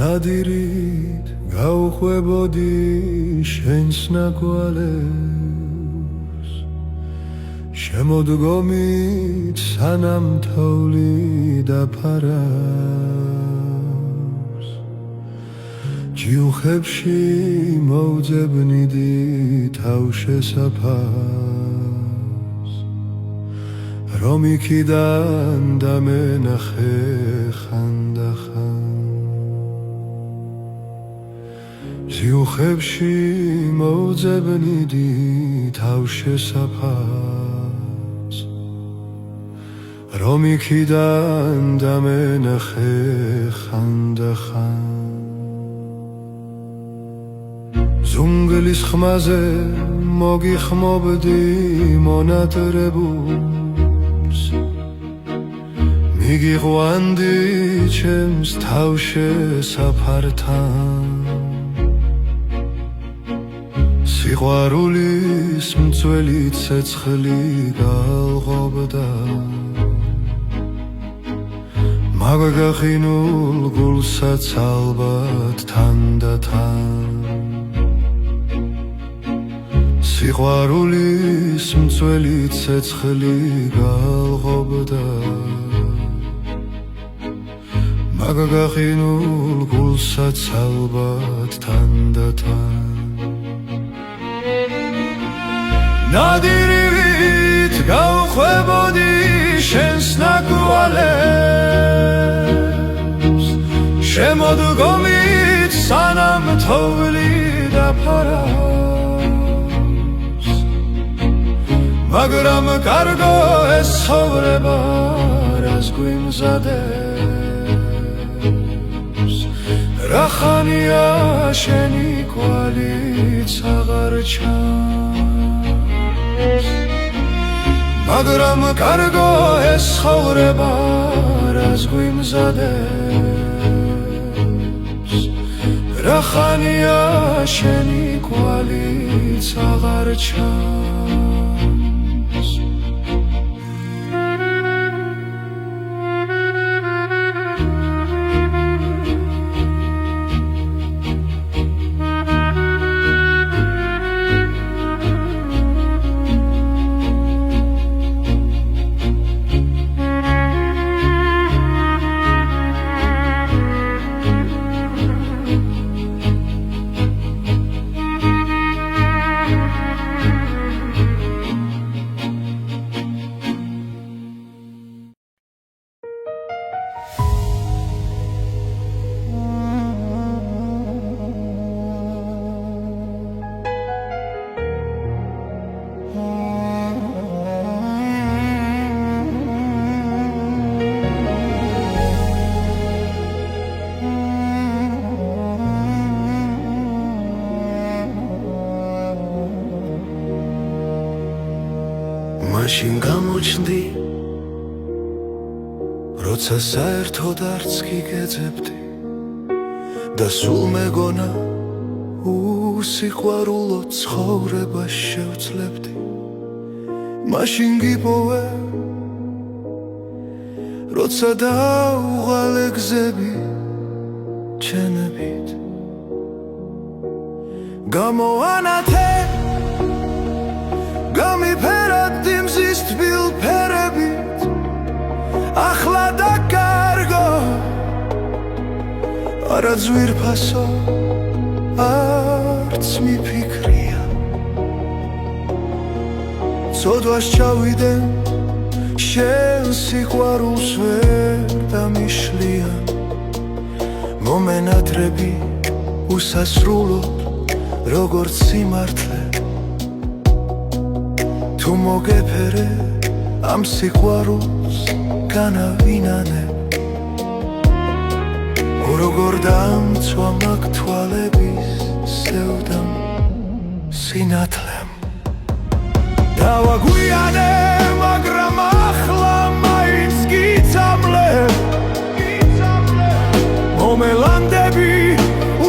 ნადირით გავხვებოდი შენს ნაკვალებს შემოდგომით სანამ თოვლი დაფარავს ჯიუხებში მოვძებნიდი თავშესაფარს რომ იქიდან დამენახე ხანდახან ჯიუხებში მოვძებნიდი თავშესაფარს რომ იქიდან დამენახე ხანდახან ზუნგლის ხმაზე მოგიხმობდი მონატრებულს მიგიყვანდი ჩემს თავშესაფართან სიყვარულის მწველი ცეცხლი გალღობდა მაგაგახინულ გულსაც ალბათ თანდათან სიყვარულის მწველი ცეცხლი გალღობდა მაგაგახინულ გულსაც ალბათ თანდათან ნადირით გავხვებოდი შენს ნაკვალებს შემოდგომით სანამ თოვლი დაფარავს მაგრამ კარგო ეს ცხოვრება რას გვიმზადებს რა ხანია შენი კვალიც აღარ ჩანს მაგრამ კარგო ეს ცხოვრება რას გვიმზადებს რა ხანია შენი კვალიც აღარ ჩანს მაშინ გამოჩნდი როცა საერთოდ არც გიგეძებდი და სულ მეგონა უსიყვარულო ცხოვრებას შევძლებდი მაშინ გიპოვე როცა დაუღალე გზები ჩენებით გამოანათე გამიფერადი მზის თბილ ფერებით ახლა და კარგო არა ძვირფასო არც მიფიქრია ცოდვას ჩავიდენ შენ სიყვარულს ვერ დამიშლია მომენატრები უსასრულო როგორც სიმართლე თუ მოგეფერე ამ სიყვარულს განავინანებ როგორ დამცვა მაგ თვალების სევდამ სინათლემ დავაგვიანე მაგრამ ახლა მაინც გიცამლებ მომელანდები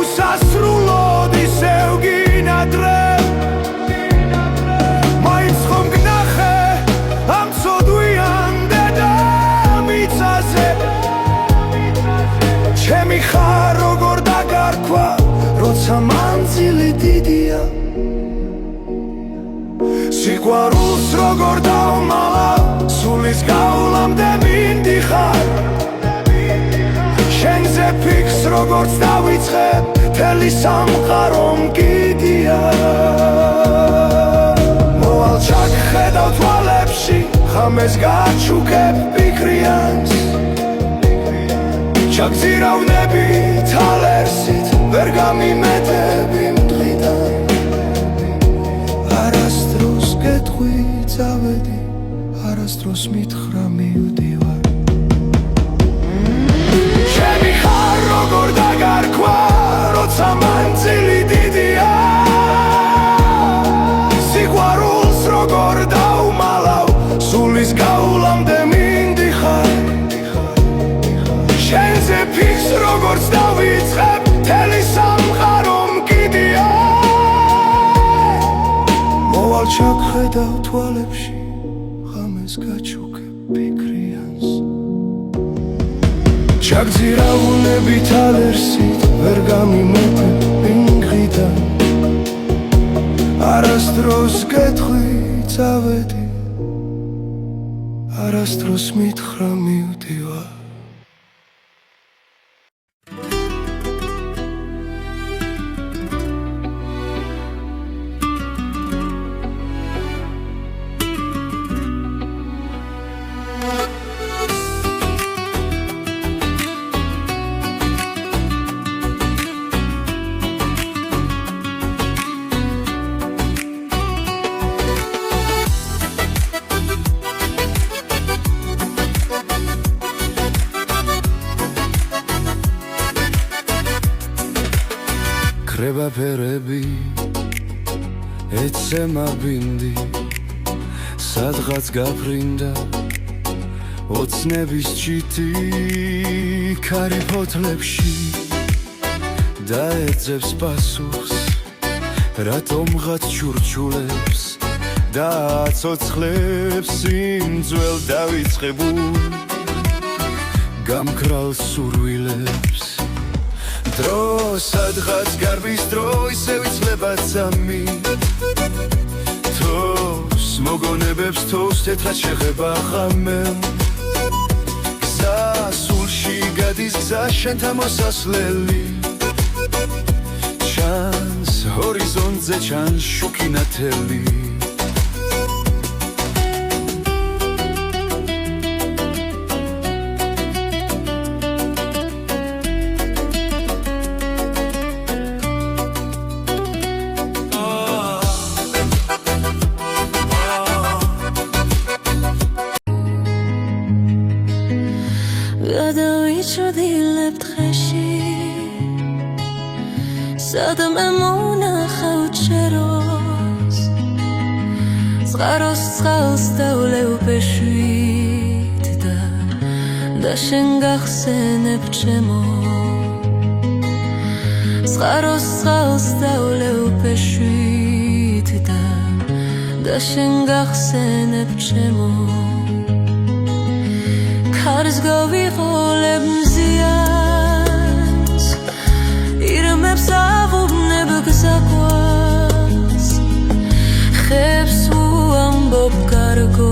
უსასრულოდ ისევ გინადრებ ჩემი ხარ როგორ სიყვარულს როგორ დავმალავ სულის გავლამდე მინდიხარ შენზე ფიქს როგორც დავიწყებ მთელი სამყარო მგიდია მოვალ ჩაგხედავ თვალებში ხამეს გაჩუქებ ფიქრიანს ჩაგზირავნები თალერსით ვერ გამიმეტები მტყიდან არასდროს გეტყვი წავედი არასდროს მითხრა მივდივარ ჩემი ხარ როგორ დაგარქვა როცა მანძილი დიდია სიყვარულს როგორ დავმალავ სულის გავლამდე მინდიხარ შენზე ფიქს როგორც დავიწყებ მთელი სამყარო მგიდია მოვალ ჩაგხედავ თვალებში ღამეს გაჩუქებ ფიქრიანს ჩაგზირავნები თალერსით ვერ გამიმეტებ მინგრიდან არასდროს გეტყვი წავედი არასდროს მითხრა მივდივარ ხრება ფერები ეცემა ბინდი სადღაც გაფრინდა ოცნების ჩიტი ქარი ფოთლებში დაეძებს პასუხს რატომღაც ჩურჩულებს და აცოცხლებს იმ ძველ დავიწყებულ გამქრალ სურვილებს დრო სადღაც გარბის დრო ისევ იცლება წამით თოს მოგონებებს თოს თეთრად შეღება ღამემ გზა სულში გადის გზა შენთა მოსასვლელი ჩანს ჰორიზონტზე ჩანს შუქი ნათელი გადავიჭრდილებ დღეში სადმე მონახავ ჩეროს წყაროს წყალს დავლევ ბეშვით და შენ გახსენებ ჩემო წყაროს წყალს დავლევ ბეშვით და შენ გახსენებ ჩემო ქარს გავიყოლებ მზიანს ირმებს ავუბნებ გზაგვას ხებს უამბობ კარგო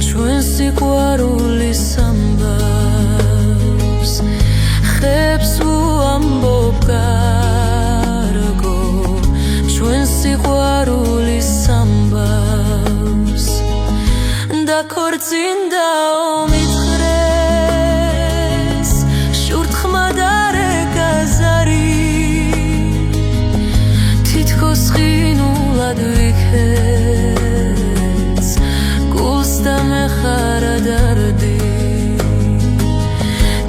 ჩვენ სიყვარულის ამბავს ხებს უამბობ კარგო ჩვენ სიყვარულის ამბავს და ქორწინდა ომითხრეს შურთხმა და რეკაზარი თითქოს ხინულად ვიქეც გულს და მეხარა დარდი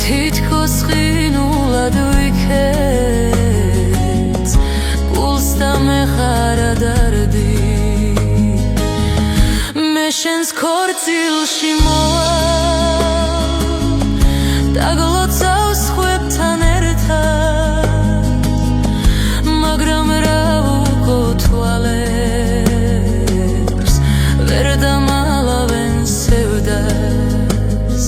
თითქოს ხინულად ვიქეც გულს და მეხარა დარდი შენს ქორწილში მოვალ დაგლოცავ სხვებთან ერთად მაგრამ რა ვუყო თვალებს ვერ დამალავენ სევდას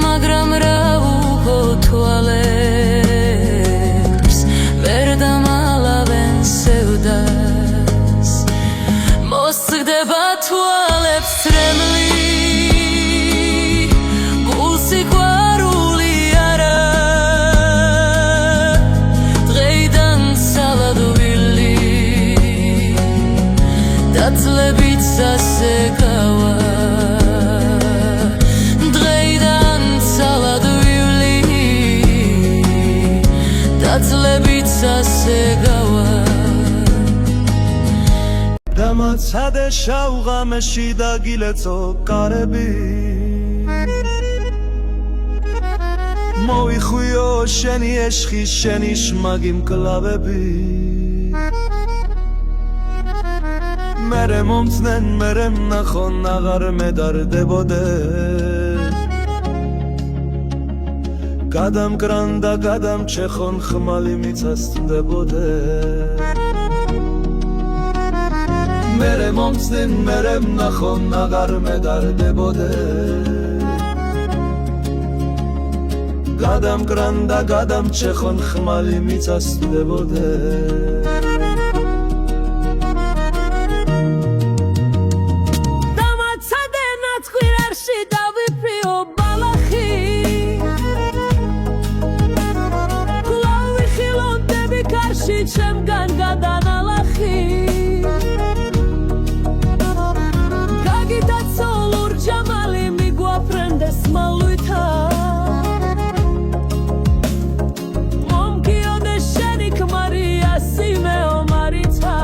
მაგრამ რა ვუყო თვალებს ვერ დამალავენ სევდას დამაცადე შავღამეში დაგილეწო კარები მოიხვიო შენი ეშხი შენი შმაგი მკლავები მერე მომწნენ მერე მნახონ აღარ მედარდებოდე გადამკრან და გადამჩეხონ ხმალი მიწასწდებოდე მერე მომწნენ მერე მნახონ აღარ მედარდებოდე გადამკრან და გადამჩეხონ ხმალი მიწასწდებოდე ჩემგან გადანალახი გაგიტაცო ლურჯამალი მიგვაფრენდეს მალვითა მომგიონე შენი ქმარი ასიმეო მარიცა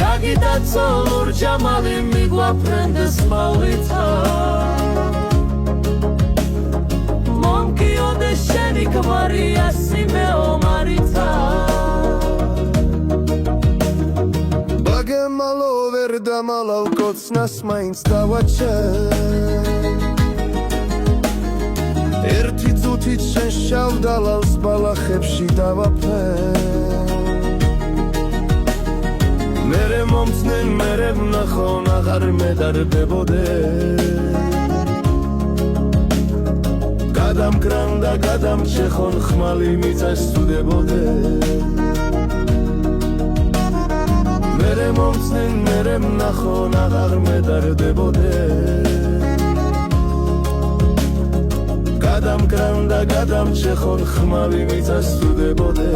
გაგიტაცო ლურჯამალი მიგვაფრენდეს მალვითა შენი ქმარი ასიმეო მარიცა ბაგემალო ვერ დამალავ კოცნას მაინც დავაჩე ერთი წუთით შენ შავ დალალს ბალახებში დავაფე მერე მომწნენ მერე ვნახონ აღარ მედარდებოდე გადამკრან და გადამჩეხონ ხმალი მიწასწდებოდე მერე მომწნენ მერე ვნახონ აღარ მედარდებოდე გადამკრან და გადამჩეხონ ხმალი მიწასწდებოდე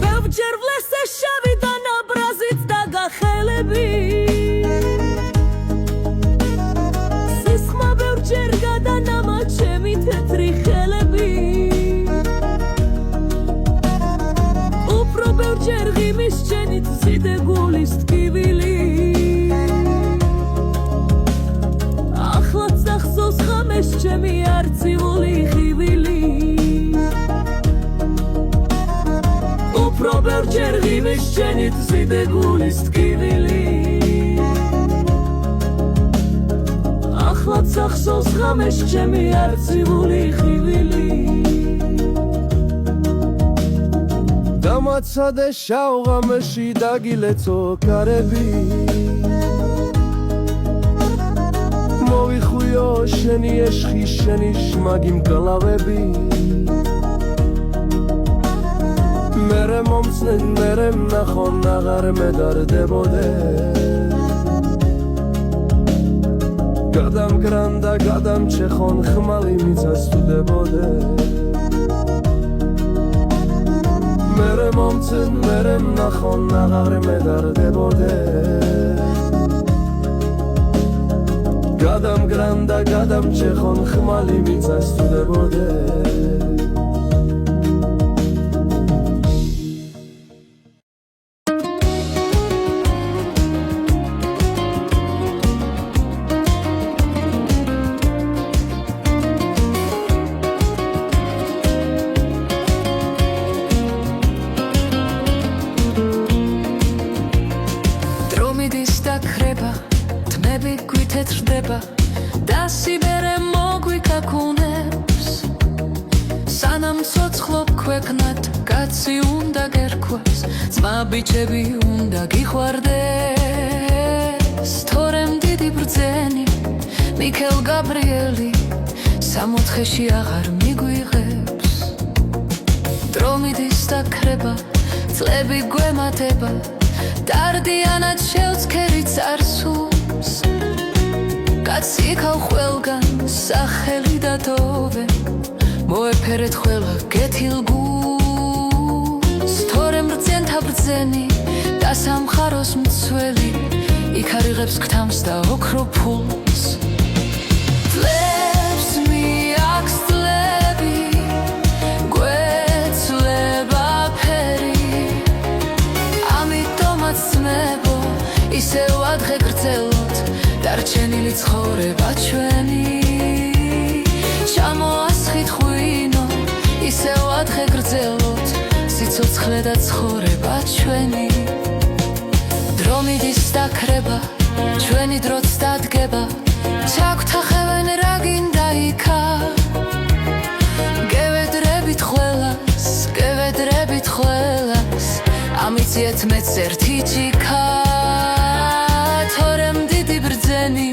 ბევრჯერ ვლესე შავი და ნაბრაზით დაგახელები ჯერ გადანამა ჩემი თეთრი ხელები უფრო ბევრჯერ ღიმის შენით ზიდე გულის ტკივილი ახლაც ახსოვს ხამეს ჩემი არწივული ხივილი უფრო ბევრჯერ ღიმის შენით ზიდე გულის ტკივილი ახლაც ახსოვს ხამეს ჩემი არწივული ხივილი დამაცადე შავღამეში დაგილეწო კარები მოიხვიო შენი ეშხი შენი შმაგი მკლავები მერე მომწნენ მერე ვნახონ აღარ მედარდებოდე გადამკრან და გადამჩეხონ ხმალი მიწასწდებოდე მერე მომწნენ მერე ვნახონ აღარ მედარდებოდე გადამკრან და გადამჩეხონ ხმალი მიწასწდებოდე დასიბერე მოგვიქაქუნებს სანამ ცოცხლობ ქვეყნად კაცი უნდა გერქვას ძმა ბიჭები უნდა გიხვარდეს თორემ დიდი ბრძენი მიქელ გაბრიელი სამოთხეში აღარ მიგვიღებს დრო მიდის და ქრება წლები გვემატება დარდიანად შევცქერი წარსულს კაციკავ ყველგან სახელი და თოვე მოეფერეთ ყველა კეთილგულს თორემ რძენთა ბრძენი და სამხაროს მცველი იქ არიღებს გთამს და ოქრო ფულს წლებს მიაქს წლები გვეცლება ისევ ადრე გრძელოთ დარჩენილი ცხოვრება ჩვენი ჩამოასხით ღვინო ისევ ადრე გრძელოთ სიცოცხლე და ცხოვრება ჩვენი დრო მიდის დაქრება ჩვენი დროც დადგება ჩაგვთახევენ რა გინდა იქა გევედრებით ყველას ამიციეთ მეც ერთი ჭიქა თორემ დიდი ბრძენი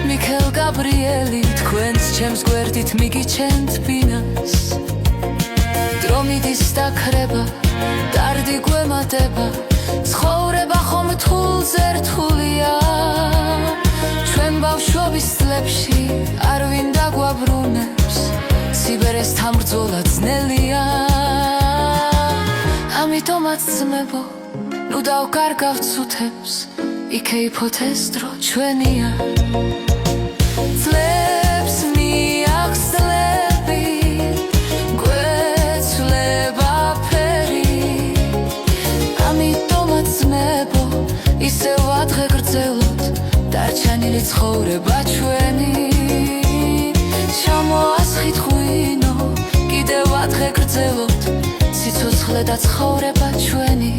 მიქელ გაბრიელი თქვენს ჩემს გვერდით მიგიჩენთ ბინას დრო მიდის დაქრება დარდი გვემატება ცხოვრება ხომ რთულზე რთულია ჩვენ ბავშვობის წლებში არ ვინ დაგვაბრუნებს სიბერესთან ბრძოლა ძნელია ამიტომაც ძმებო ნუ დავკარგავთ სუთებს იქეიფოთ ეს დრო ჩვენია წლებს მიახსლები გვეცვლება ფერი ამიტომაც ძმებო ისევ ადრე გრძელოთ დარჩენილი ცხოვრება ჩვენი ჩამოასხით ღვინო კიდევ ადრე გრძელოთ სიცოცხლე და ცხოვრება ჩვენი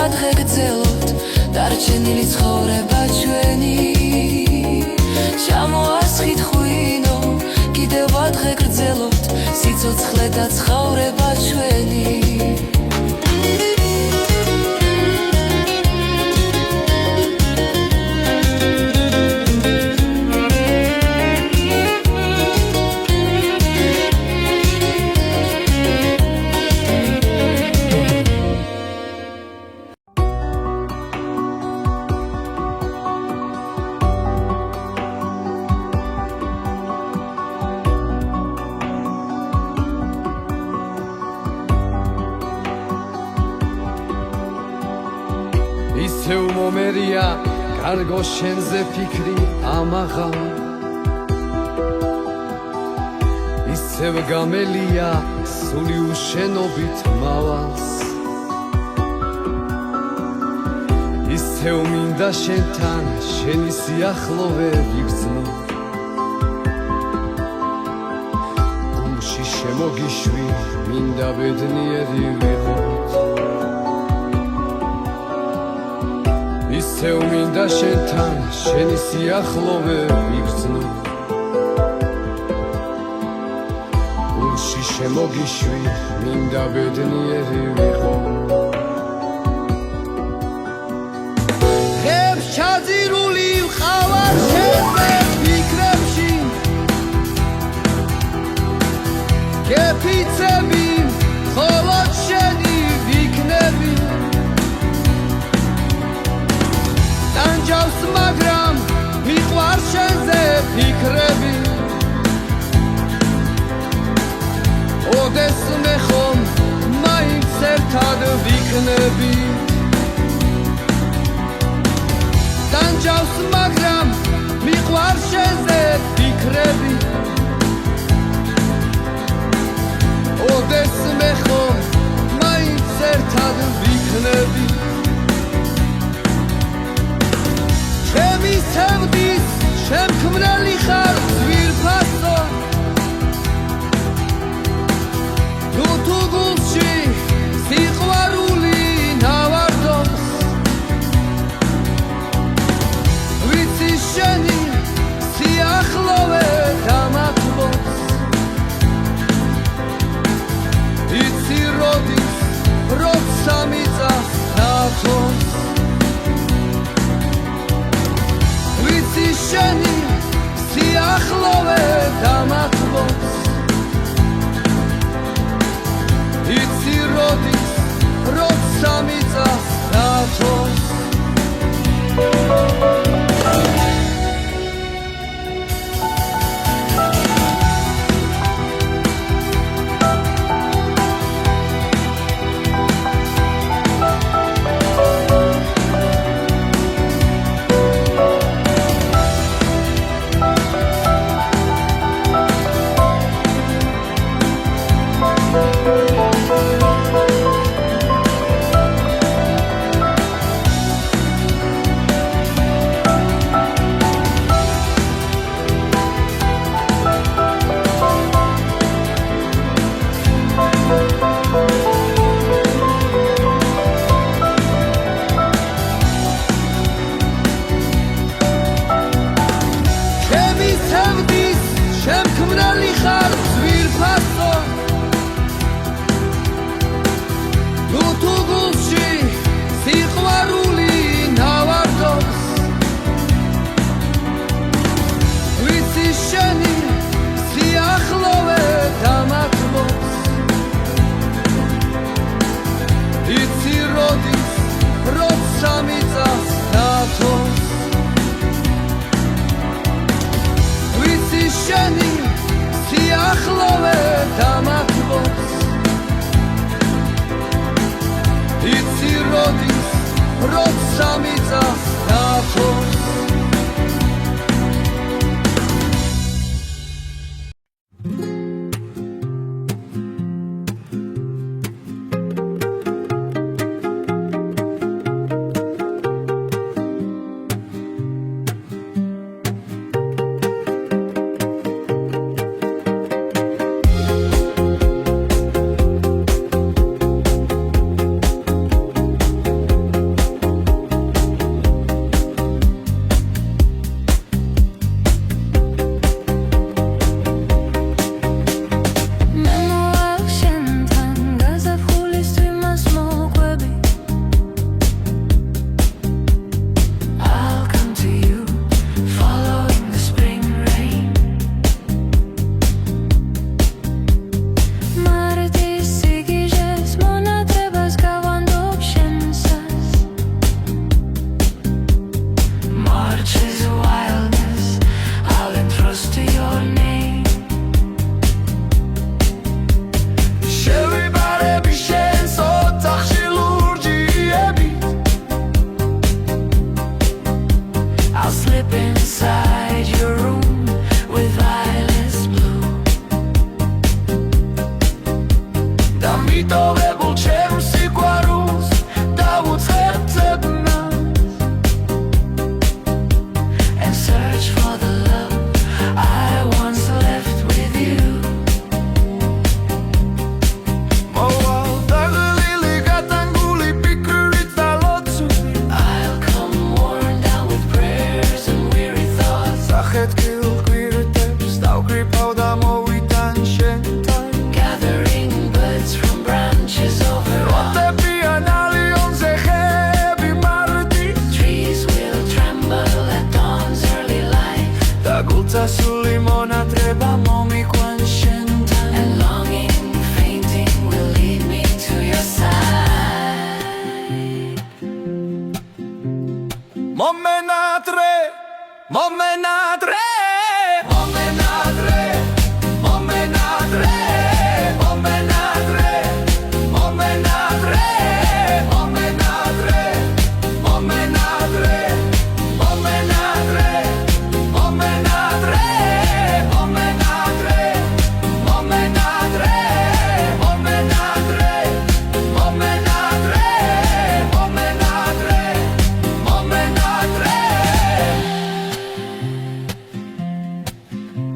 ადრე გრძელოთ დარჩენილი ცხოვრება ჩვენი ჩამოასხით ღვინო კიდევ ადრე გრძელოთ სიცოცხლე და ცხოვრება ჩვენი ისევ მომერია კარგო შენზე ფიქრი ამაღა ისევ გამელია სული უშენობით მავალს ისევ მინდა შენთან შენი სიახლოვე ვიგრძნო გულში შემოგიშვი მინდა ბედნიერი ვიყოთ ისევ მინდა შენთან შენი სიახლოვე ვიგრძნო გულში შემოგიშვი მინდა ბედნიერი ვიყო ხებს ჩაძირული ვყავარ შენზე ფიქრებში გეფიცები მხოლოდ შენი ვიქნები ტანჯავს მაგრამ მიყვარს შენზე ფიქრები ოდეს მე ხომ მაინც ერთად ვიქნები ტანჯავს მაგრამ მიყვარს შენზე ფიქრები ოდეს მე ხომ მაინც ერთად ვიქნები ჩემი სევდის შემქმნელი ხარ ძვირფასო თუ გულში სიყვარული ნავარდობს ვიცი შენი სიახლოვე დამათბობს იცი inside your room with eyeless blue. და მიტოვებულ ჩემს სიყვარულს დავუწერწებ And search for the love I once left with you. მოვალ დაღლილი გატანგული ფიქრით და ლოცვით I'll come worn down with prayers and weary thoughts, სახეთქილ კვირტებს დავკრიფავ და მოვიდან შენთან gathering buds from branches over all. ოტებიან ალიონზე ხეები მარტი Trees will tremble at dawn's early light, და გულწასული მონატრება მომიყვან შენთან and longing, fainting will lead me to your side. მომენატრე მომენატრე მომენატრე მომენატრე მომენატრე მომენატრე მომენატრე მომენატრე მომენატრე მომენატრე მომენატრე მომენატრე მომენატრე მომენატრე მომენატრე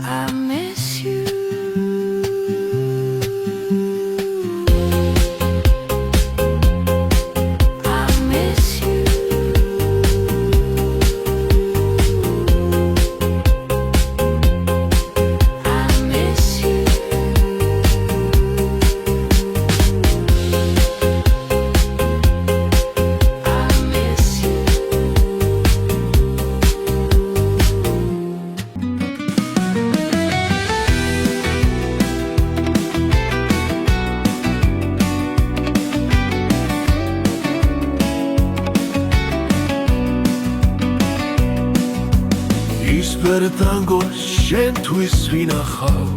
I miss you. I miss you. I miss you. I miss you. ისპერ ტანგო შენთვის ვინახავ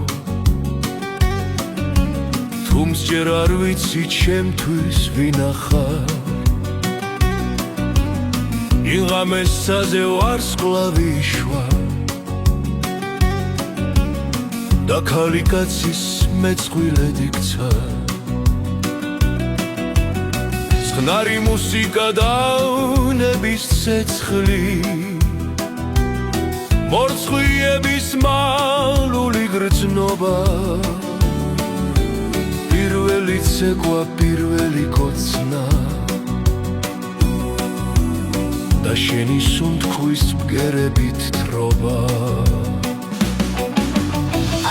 თუმს ჯერ არ ვიცი ჩემთვის ვინახავ იღამესაზე ვარსკვლავიშვა და ქალიკაცის მეწყვილედ იქცა წყნარი მუსიკა და ნების ცეცხლი მორცხვიების მალული გრძნობა პირველი ცეკვა პირველი კოცნა და შენი სუნთქვის ბგერებით თრობა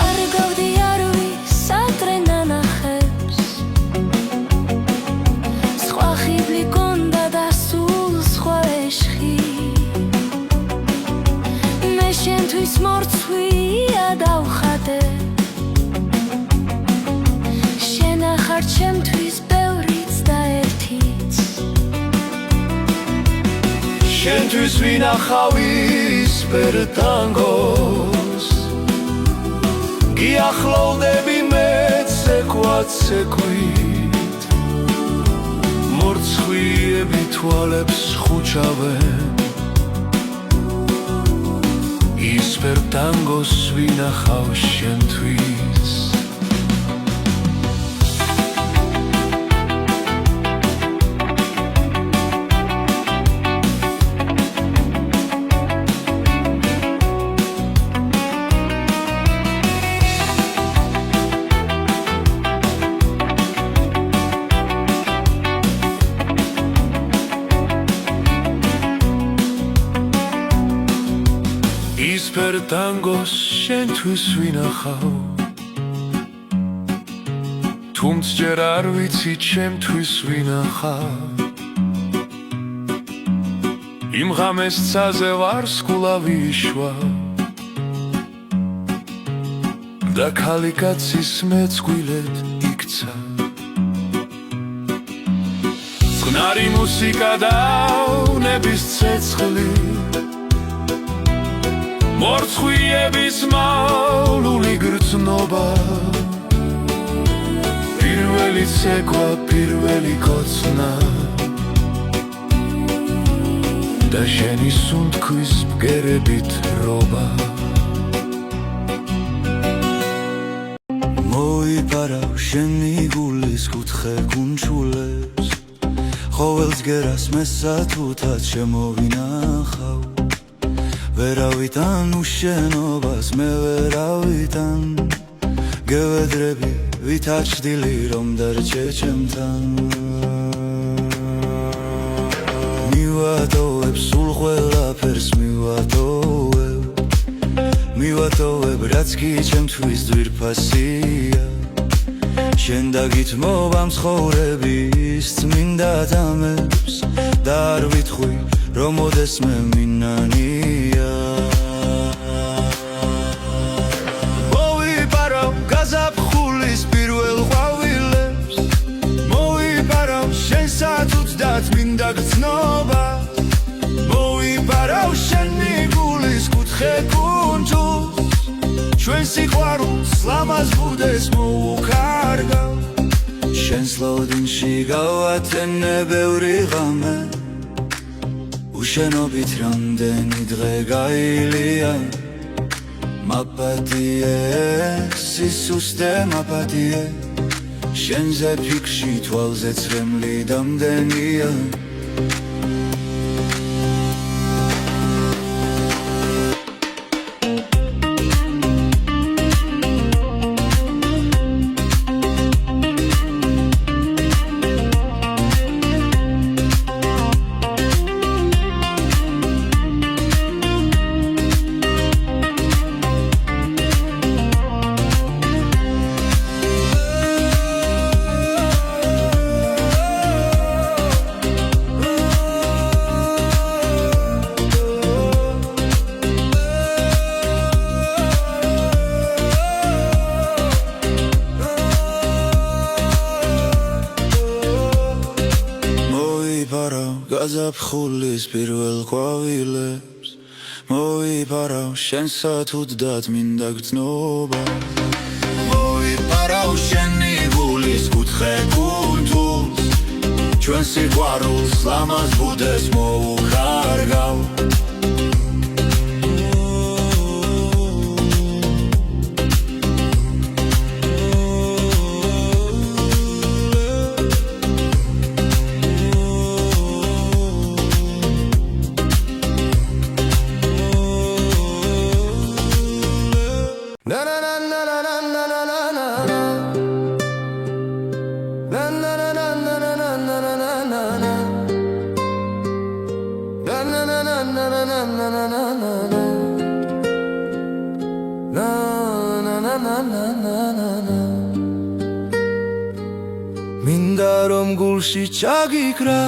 არ გავდიარვის ადრე ნანახებს, სხვა ხიბლი გონდა და სულ სხვა ეშხი, მე შენთვის მორცხვია დავხატე, შენ ახარ ჩემთვის ბევრიც და ერთიც. შენთვის ვინახავ ისპერ ტანგოს გიახლოვდები მე ცეკვა ცეკვით მორცხვიები თვალებს ხუჩავენ ისპერ ტანგოს ვინახავ შენთვის ისპერ ტანგოს შენთვის ვინახავ თუმც ჯერ არ ვიცი ჩემთვის ვინახავ იმ ღამეს ცაზე ვარსკვლავიშვა და ქალიკაცის მეწყვილედ იქცა წყნარი მუსიკა და ნების ცეცხლი მორცხვიების მალული გრძნობა პირველი ცეკვა პირველი კოცნა და შენი სუნთქვის ბგერებით რობა მოიპარავ შენი გულის კუთხე გუნჩულებს ყოველს გერას მესათუთად შემოვინახავ ვერავიდან უშენობას მე ვერავიდან გევედრები ვითაჩდილი რომ დარჩე ჩემთან მივატოვებ სულ ყველაფერს მივატოვებ რაც კი ჩემთვის ძვირფასია შენ დაგითმობა მცხოვრების წმინდა დამებს და არ ვითხვი რომ ოდესმე მინანია მოვიპარავ გაზაფხულის პირველ ყვავილებს მოვიპარავ შენ სათუც და წმინდა გრძნობა მოვიპარავ შენი გულის კუთხე კუნჯულს ჩვენ სიყვარულს ლამაზ ბუდეს მოუქარგავ შენს ლოდინში გავათენე ბევრი ღამე უშენობით რამდენი დღე გაილია მაპატიე სისუსტე მაპატიე შენზე ფიქში თვალზე ცრემლი დამდენია გაზაფხულის პირველ ყვავილებს მოვიპარავ შენ სათუთ და წმინდა გრძნობა მოვიპარავ შენი გულის კუთხე კუნჯულს ჩვენ სიყვარულს ლამაზ ბუდეს მოუქარგავ მინდა რომ გულში ჩაგიქრა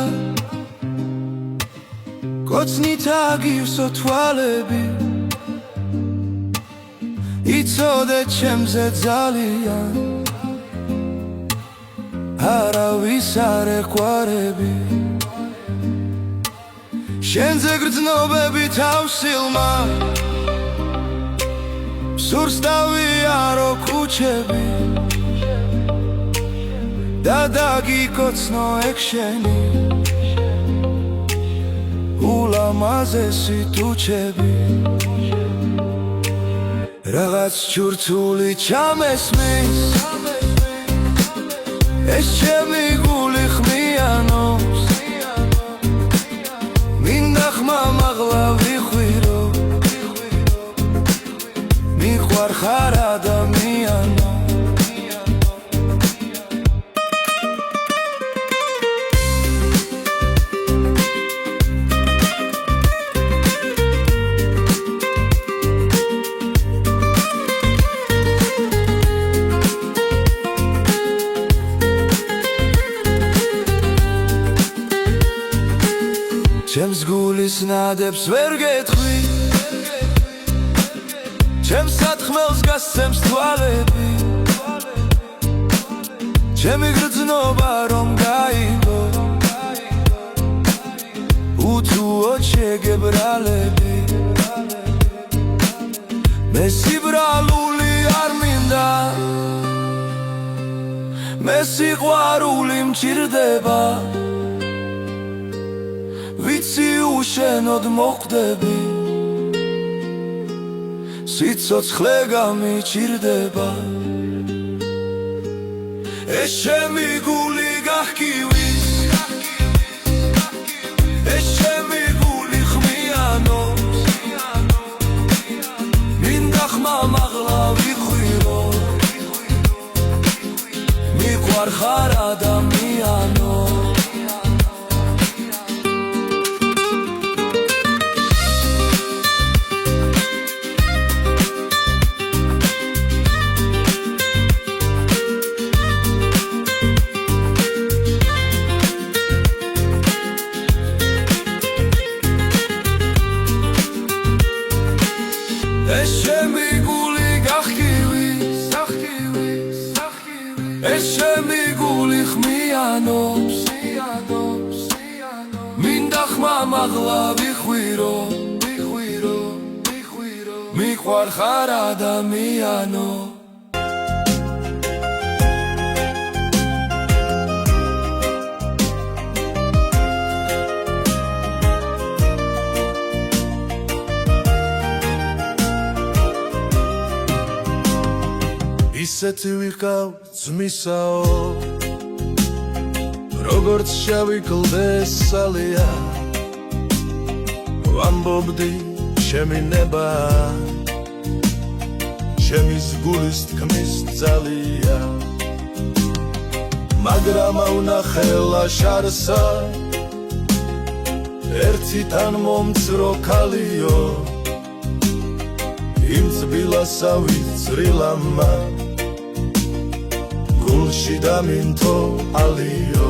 კოცნით აგივსო თვალები იცოდე ჩემზე ძალიან არავის არ ეყვარები შენზე გრძნობები თავსილმა სურს დავიარო ქუჩები და დაგიკოცნო ეგ შენი ულამაზესი თუჩები რაღაც ჩურთული ჩამესმის ეს ჩემი გული ხმიანობს მინდა ხმამაღლა ვიხვირო მიყვარ ხარ ადამიანო ჩემს გულის ნადებს ვერ გეტყვი ჩემს სათხმელს გასცემს თვალები ჩემი გრძნობა რომ გაიგო უთუოდ შეგებრალები მე სიბრალული არ მინდა მე სიყვარული მჭირდება ვიცი შენოდ მოხვდები სიცოცხლე გამიჭირდება ეს ჩემი გული გახკივის ეს ჩემი გული ხმიანობს მინდა ხმა მაღლა ვიხვირო მიყვარხარ ადამიანო ეს ჩემი გული გახკივის ეს ჩემი გული ხმიანობს მინდა ხმა მაღლა ვიხვირო მიყვარხარ ადამიანო ისეთი ვიყავ ძმისაო როგორც შავი კლდესალია ვამბობდი ჩემი ნება ჩემის გულის თქმის ძალია მაგრამ ავნახე ლაშარსა ერთი თან მომცრო ქალიო იმ წბილასავი წრილამა გულში დამინთო ალიო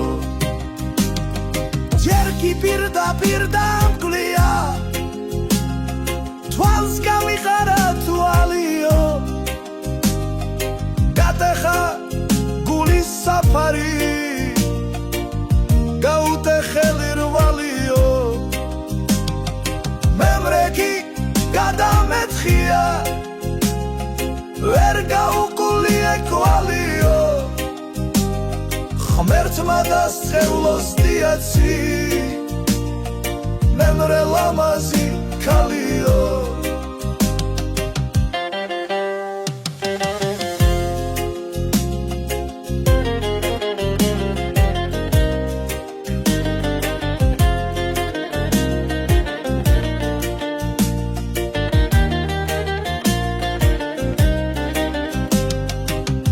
ჯერ კი პირდაპირ დამკლია თვალს გავიყარა თვალიო გატეხა გულის საფარი გაუტეხელი რვალიო მემრექი გადამეთხია ვერ გაუყულიე კვალიო ღმერთმა დასწეულოს დიაცი მემრე ლამაზი ქალიო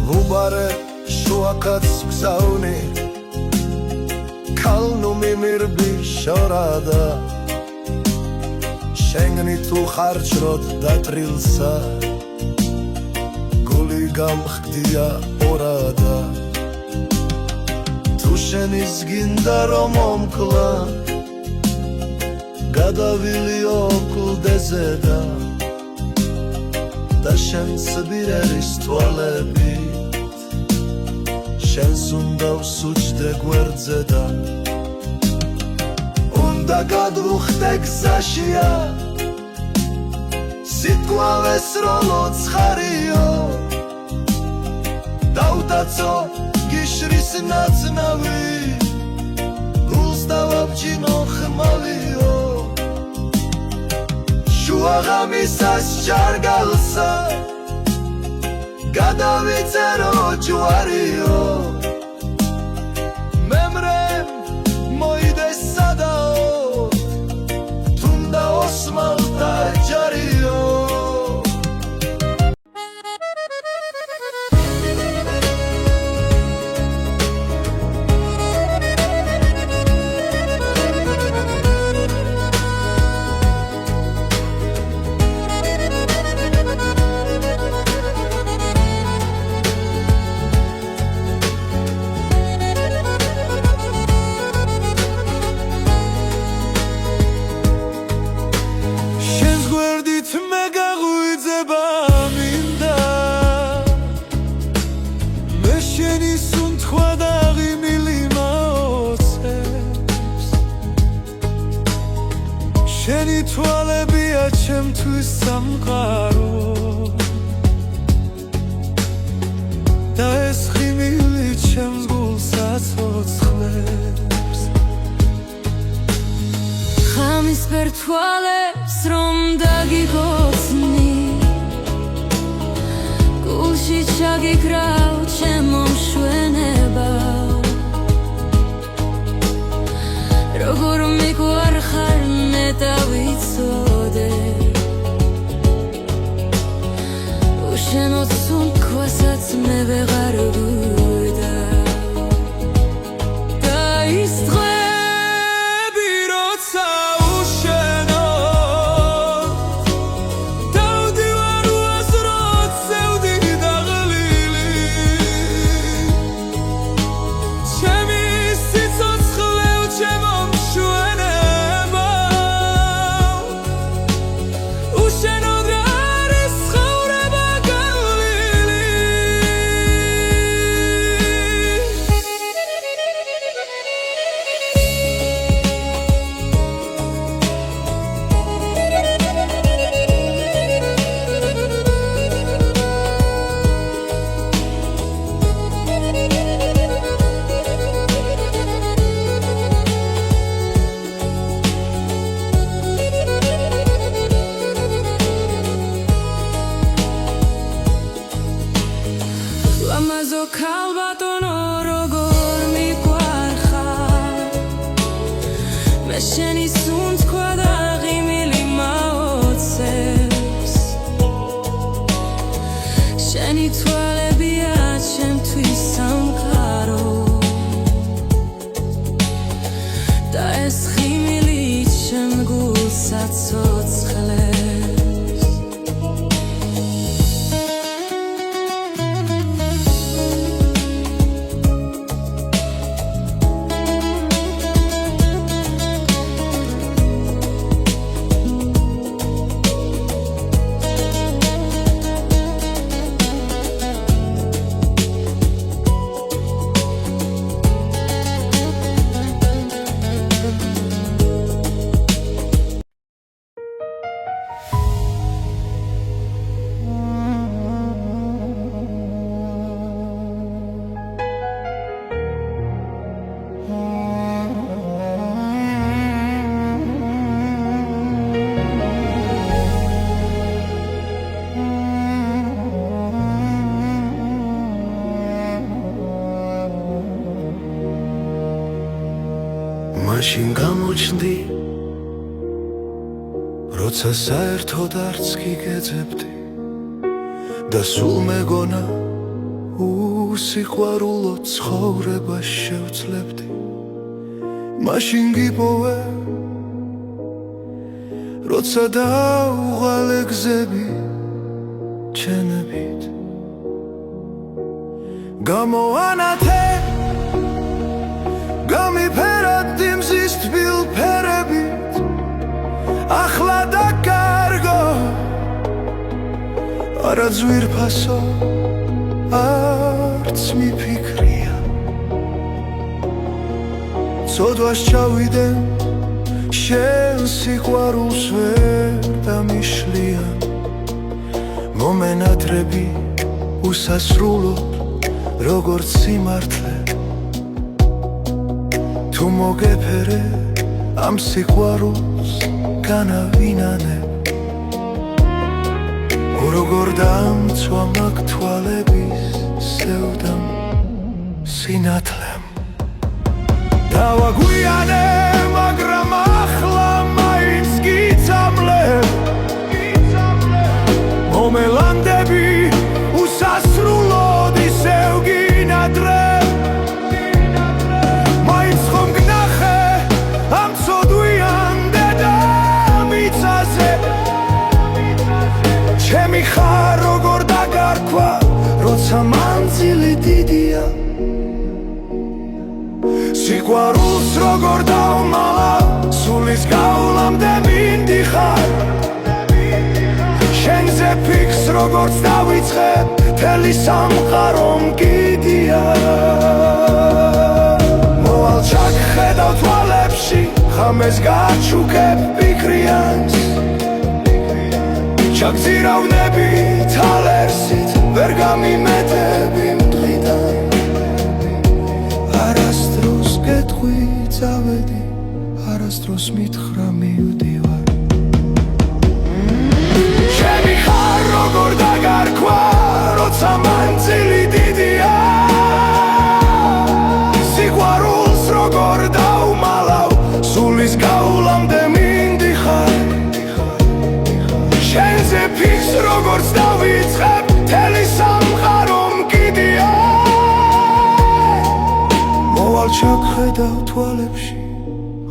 ვუბარე შუაკაც გზავნი ქალნუ მიმირბი შორადა შენგნი თუ ხარჯროთ დატრილსა გული გამხდია ორადა თუ შენის გინდა რომ მომკლა გადავილიო კლდეზედა და შენ სბირერის თვალები შენს უნდა ვსუჯდე გვერდზედა უნდა გადვუხდე გზაშია სიტყვალეს როლო ცხარიო დავდაცო გიშრის ნაცნავი გულს დავაბჯინო ხმალიო შუაღამისას ჯარგალსა გადავიწერო ჯვარიო მემრემ მოიდეს სადაო თუნდა ოსმალთა ჯარიო შენი თვალებია ჩემთვის სამყარო და ეს ხიმილი ჩემს გულს აცოცხლებს ხამის ვერ თვალებს რომ დაგიგოცნი გულში ჩაგიქრავ ჩემო მშვენება როგორ მიგვარხარ ნეტავიცოდე უშენოდ სუნთქვასაც მე ვეღარ გვიდა და ის დღეები როცა უშენოდ დავდივარ უაზროდ სევდი დაღლილი ჩემი სიცოცხლე ჩემო მშვენება უშენოდ რა არის ცხოვრება გავლილი ლამაზო ქალბატონო როგორ მიგვარხარ მე შენი სუნთქვა და ღიმილი მაოცებს შენი თვალებია ჩემთვის სამყარო და ეს ღიმილი ჩემ გულს აცოცხლებს მაშინ გამოჩნდი როცა საერთოდ არც გიგეძებდი და სულ მეგონა უსიყვარულო ცხოვრებას შევძლებდი მაშინ გიპოვე როცა დაუღალე გზები ჩენებით გამოანათე გამიფერად იმზის თბილ ფერებით ახლა და კარგო არა ძვირფასო არც მიფიქრია ცოდვას ჩავიდე შენ სიყვარულს ვერ დამიშლიან მომენატრები უსასრულოდ როგორც სიმართლე თუ მოგეფერე ამ სიყვარულს განავინანებ როგორ დამცვა მაგ თვალების სევდამ სინათლემ დავაგვიანე მაგრამ ახლა მაინც გიცამლებ მომელანდები უსასრულოდ ისევ გინადრებ მაინც ხომ გნახე ამ ცოდვიან დედამიწაზე ჩემი ხარ როგორ დაგარქვა როცა მანძილი დიდია სიყვარულს როგორ დავმალა სულის გავლამდე მინდიხარ შენზე ფიქს როგორც დავიწყებ მთელი სამყარო მგიდია მოვალ ჩაგხედავ თვალებში ხამეს გაჩუქებ ფიქრიანს ჩაგზირავნები თალერსით ვერ გამიმეტები მდღიდან არასდროს გეტყვი წავედი არასდროს მითხრა მივდივარ როგორც დავიწყებ მთელი სამყარო მკიდია მოვალ ჩაგხედავ თვალებში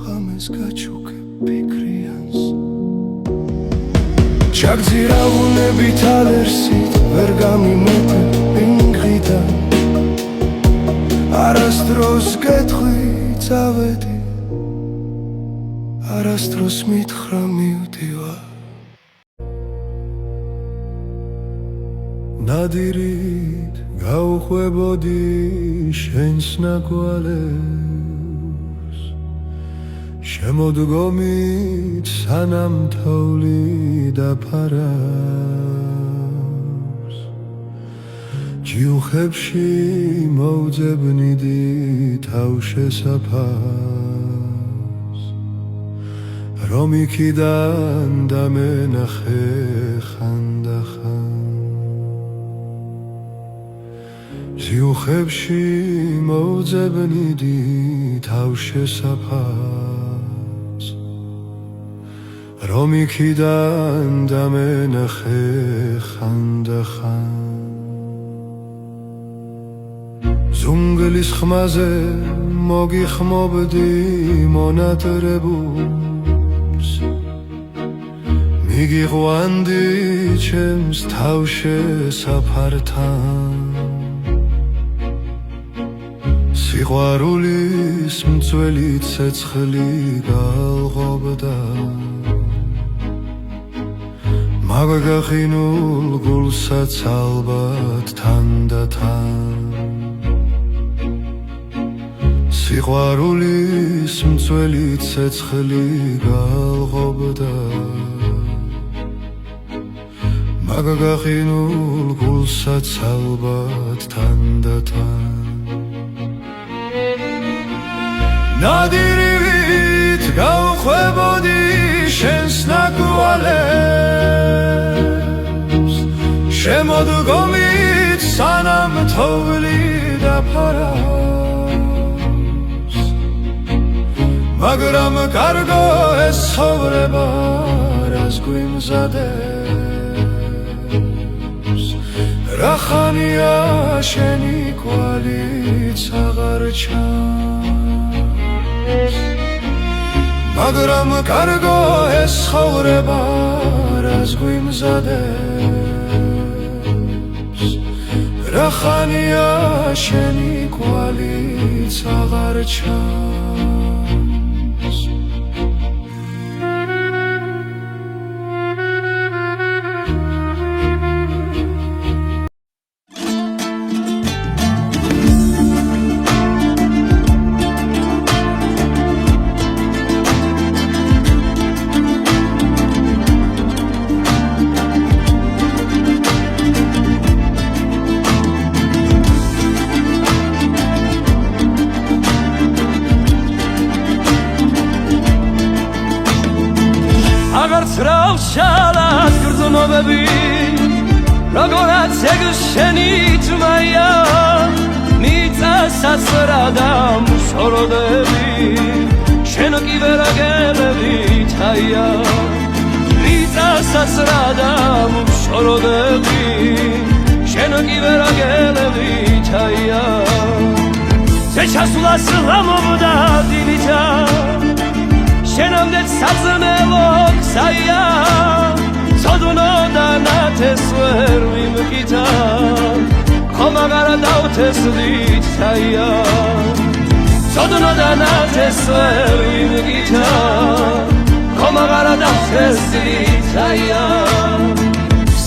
ღამეს გაჩუქებ ფიქრიანს ჩაგძირავუნებით ალერსით ვერ გამიმეფებ პინგღიდან არასდროს გეთხვი წავედი არასდროს მითხრა მივდივარ ნადირით გავხვებოდი შენს ნაკვალებს შემოდგომით სანამ თოვლი დაფარავს ჯიუხებში მოვძებნიდი თავშესაფარს რომ იქიდან დამენახე ხანდახან ჯიუხებში მოვძებნიდი თავშესაფარს რომ იქიდან დამენახე ხანდახან ზუნგლის ხმაზე მოგიხმობდი მონატრებულს მიგიყვანდი ჩემს თავშესაფართან სიყვარულის მწველი ცეცხლი გალღობდა მაგაგახინულ გულსაც ალბათ თანდათან სიყვარულის მწველი ცეცხლი გალღობდა მაგაგახინულ გულსაც ალბათ თანდათან ნადირით გავხვებოდი შენს ნაკვალებს შემოდგომით სანამ თოვლი დაფარავს მაგრამ კარგო ეს ცხოვრება რას გვიმზადებს რა ხანია შენი კვალიც აღარ ჩანს მაგრამ კარგო ეს ცხოვრება რას გვიმზადებს რა ხანია შენი კვალიც აღარ ჩანს რავშალად გრძნობები როგორაც ეგ შენი თმაია მიწასაცრა და მშოროდები შენ კი ვერაგელებით აია მიწასაცრა და მშოროდები შენ კი ვერაგელებით აია შეჩასულას ლამობდა დილითა შენამდე საძნელო გზაა ცოდნო და ნათეს ვერ ვიმკითა ხომ აღარ დავთესლით თაია ცოდნო და ნათეს ვერ ვიმკითა ხომ აღარ დავთესლით თაია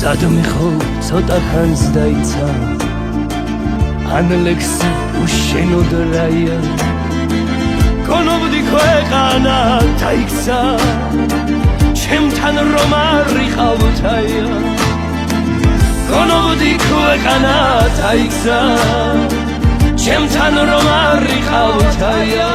სადმე ხო ცოტა ხანს დაიცა ან ლექსი უშენოდ რაია გონობდი ქვეყანა დაიქცა ჩემთან რომ არ იყავთაია გონობდი ქვეყანა დაიქცა ჩემთან რომ არ იყავთაია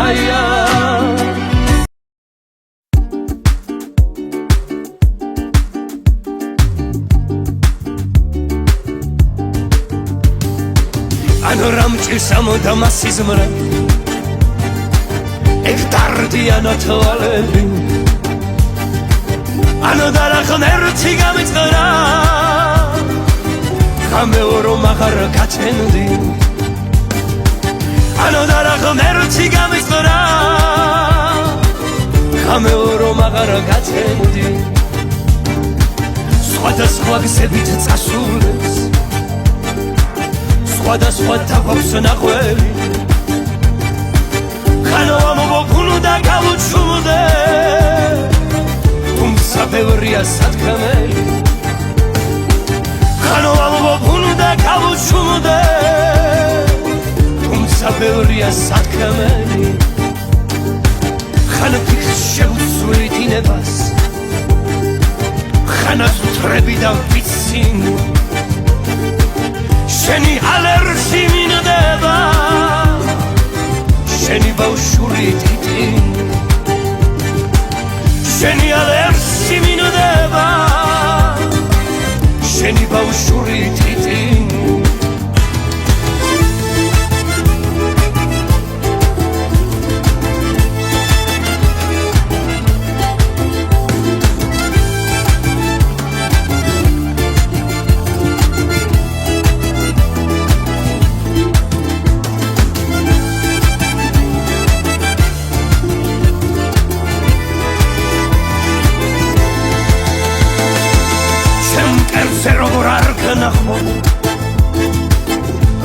ხაუთაია ანუ რამჭირს ამოდა მასიზმრა ეგ დარდიანა თვალები ანუ დარახმერთი გამიწყრა ხამეორო მაღარ გაცენდი ანუ დარახმერთი გამიწყრა ხამეორო მაღარ გაცენდი სხვადასხვა გზებით წასულებს სხვადასხვა თაგვს ნახველი ხანო ამობოფუნ და გავუჩუმდე თუმცა ბევრია სათქმელი ხანო ამობოფუნ და გავუჩუმდე თუმცა ბევრია სათქმელი ხან ფიქრს შეუცვლი დინებას ხანას უთრები და ვიცინი შენი ალერსი მინდება შენი ბავშვური თითი შენი ალერსი მინდება შენი ბავშვური თითი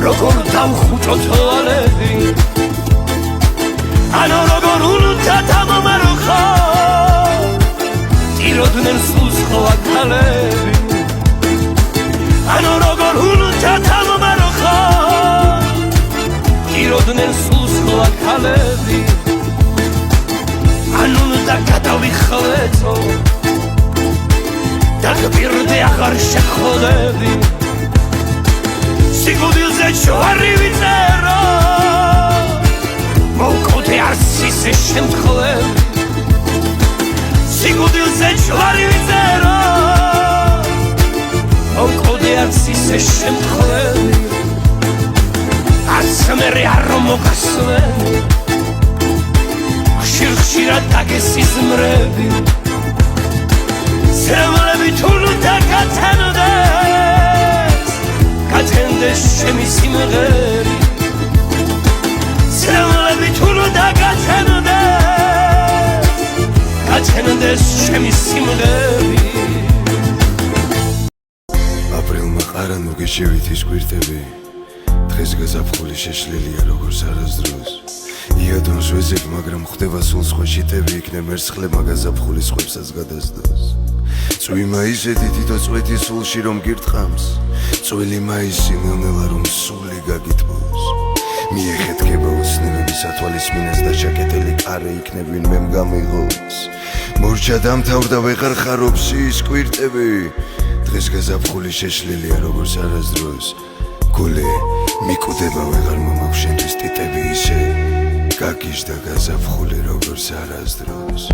როგორ დავხუჭო თვალები ანუ როგორ უნდა დამომარხო ტიროდნენ სულს ხოა ქალები ანუ როგორ უნდა დამომარხო ტიროდნენ სულს ხოა ქალები ანუ უნდა გადავიხლეწო და გპირდე აღარ შეხვდები სიკვდილზე ჯვარი ვიწერო მოვკვდე არსის შემთხვევები სიკვდილზე ჯვარი ვიწერო მოვკვდე არსის შემთხვევები ასმერე არ მოგასვენი ხშირ-ხშირად დაგესიზმრები სრემლები თულ დაგაცენდეს გაცენდეს ჩემი სიმღერი სრემლები თულ დაგაცენდეს გაცენდეს ჩემი სიმღერი აპრილმა ყარანო გეშევით ის კვირტები დღეს გაზაფხული შეშლილია როგორც არასდროს იადონს ვეზებ მაგრამ ხდება სულ სხვა შიტები იქნებ ერთხლება გაზაფხულის ხვებსაც გადასდოს წვი მაისეთი თითო წვეთი სულში რომ გირტყამს წვილი მაისი ნელ-ნელა რომ სული გაგიტბოს მიეხეთქება ოცნებების ათვალისმინას და ჩაკეტილი კარე იქნებ ვინმემ გამიღოს მორჩა დამთავრდა ვეღარ ხარობს ის კვირტები დღეს გაზაფხული შეშლილია როგორც არასდროს გულე მიკვდება ვეღარ მომაქვს შენთვის ტიტები ისე გაგიჟდა გაზაფხული როგორც არასდროს